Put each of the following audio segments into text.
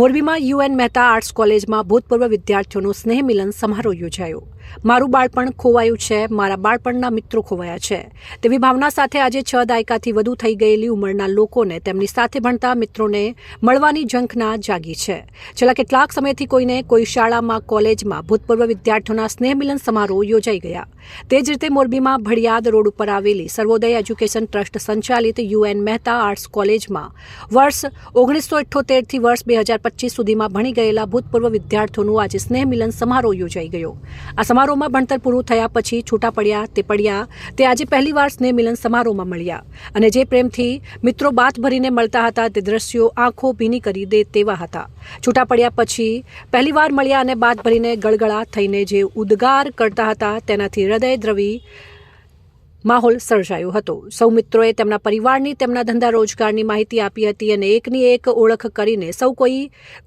મોરબીમાં UN Mehta arts કોલેજમાં ભૂતપૂર્વ વિદ્યાર્થીઓનો સ્નેહ મિલન સમારોહ યોજાયો। મારું બાળપણ ખોવાયું છે, મારા બાળપણના મિત્રો ખોવાયા છે તેવી ભાવના સાથે આજે 6 દાયકાથી વધુ થઈ ગયેલી ઉંમરના લોકોને તેમની સાથે ભણતા મિત્રોને મળવાની ઝંખના જાગી છે। છેલ્લા કેટલાક સમયથી કોઈને કોઈ શાળામાં કોલેજમાં ભૂતપૂર્વ વિદ્યાર્થીઓના સ્નેહ મિલન સમારોહ યોજાઈ ગયા। તે જ રીતે મોરબીમાં ભડિયાદ રોડ ઉપર આવેલી સર્વોદય એજ્યુકેશન ટ્રસ્ટ સંચાલિત યુએન મહેતા આર્ટ્સ કોલેજમાં વર્ષ 1978 થી વર્ષ 2025 સુધીમાં ભણી ગયેલા ભૂતપૂર્વ વિદ્યાર્થીઓનું આજે સ્નેહ મિલન સમારોહ યોજાઈ ગયો। આ સમારોહમાં ભણતર પૂરું થયા પછી છૂટા પડ્યા તે આજે પહેલીવાર સ્નેહ મિલન સમારોહમાં મળ્યા અને જે પ્રેમથી મિત્રો બાથ ભરીને મળતા હતા તે દ્રશ્યો આંખો ભીની કરી દે તેવા હતા। છૂટા પડ્યા પછી પહેલીવાર મળ્યા અને બાથ ભરીને ગળગળા થઈને જે ઉદ્ગાર કરતા હતા તેનાથી હૃદયદ્રવી માહોલ સર્જાયો હતો। સૌ મિત્રોએ તેમના પરિવારની, તેમના ધંધા રોજગારની માહિતી આપી હતી અને એકની એક ઓળખ કરીને સૌ કોઈ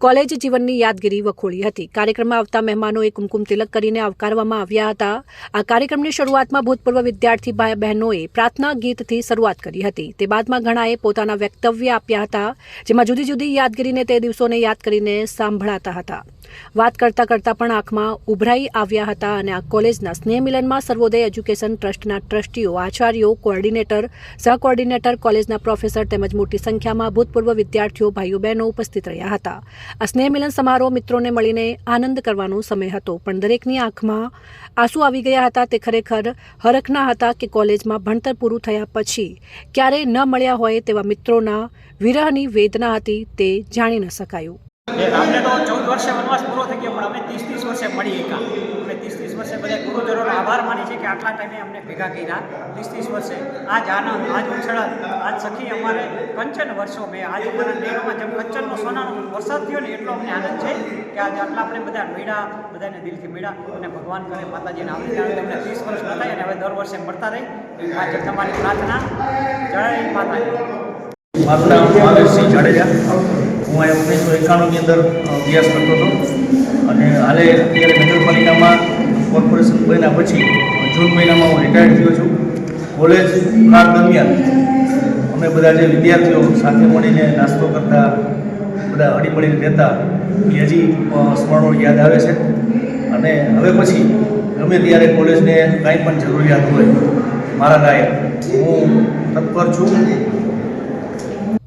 કોલેજ જીવનની યાદગીરી વખોળી હતી। કાર્યક્રમમાં આવતા મહેમાનોએ કુમકુમ તિલક કરીને આવકારવામાં આવ્યા હતા। આ કાર્યક્રમની શરૂઆતમાં ભૂતપૂર્વ વિદ્યાર્થી ભાઈ બહેનોએ પ્રાર્થના ગીતથી શરૂઆત કરી હતી। તે બાદમાં ઘણાએ પોતાના વક્તવ્ય આપ્યા હતા, જેમાં જુદી જુદી યાદગીરીને તે દિવસોને યાદ કરીને સાંભળાતા હતા। વાત કરતા કરતા પણ આંખમાં ઉભરાઈ આવ્યા હતા અને આ કોલેજના સ્નેહ મિલનમાં સર્વોદય એજ્યુકેશન ટ્રસ્ટના ટ્રસ્ટીઓ, આચાર્યો, કોઓર્ડિનેટર, સહકોઓર્ડિનેટર, કોલેજના પ્રોફેસર તેમજ મોટી સંખ્યામાં ભૂતપૂર્વ વિદ્યાર્થીઓ, ભાઈઓ બહેનો ઉપસ્થિત રહ્યા હતા। આ સ્નેહ મિલન સમારોહ મિત્રોને મળીને આનંદ કરવાનો સમય હતો, પણ દરેકની આંખમાં આંસુ આવી ગયા હતા। તે ખરેખર હરખના હતા કે કોલેજમાં ભણતર પૂરું થયા પછી ક્યારેય ન મળ્યા હોય તેવા મિત્રોના વિરહની વેદના હતી તે જાણી ન શકાયું। આપણે તો 14 વર્ષે વનવાસ પૂરો થઈ ગયો, પણ અમે 30 વર્ષે મળી ગયા। અમે 30 વર્ષે બધા ગુરુજનોનો આભાર માની છે કે આટલા ટાઈમે અમને ભેગા કર્યા। 30 વર્ષે આજ આનંદ, આજ ઉછળત, આજ સખી અમારે કંચન વર્ષો મેં આજ અમારા નહેરોમાં જેમ કંચનનો સોનાનો વરસાદ થયો ને એટલો અમને આનંદ છે કે આજે આટલા આપણે બધા મળ્યા, બધાને દિલથી મળ્યા અને ભગવાન કરે માતાજીને આવતી અમને 30 વર્ષ ન થાય અને હવે દર વર્ષે મળતા રહી એવી મા જગદંબાની પ્રાર્થના। જય માતાજી। મારું નામ મહાવીરસિંહ જાડેજા। હું આ 1991ની અંદર અભ્યાસ કરતો હતો અને હાલે અત્યારે નગરપાલિકામાં કોર્પોરેશન બન્યા પછી જૂન મહિનામાં હું રિટાયર્ડ થયો છું। કોલેજ કાળ દરમિયાન અમે બધા જે વિદ્યાર્થીઓ સાથે મળીને નાસ્તો કરતા, બધા હળીમળીને રહેતા એ હજી સ્મરણો યાદ આવે છે અને હવે પછી ગમે ત્યારે કોલેજને કાંઈ પણ જરૂરિયાત હોય મારા લાયક હું તત્પર છું।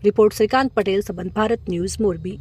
રિપોર્ટ શ્રીકાંત પટેલ, સંબંધ ભારત ન્યૂઝ, મોરબી।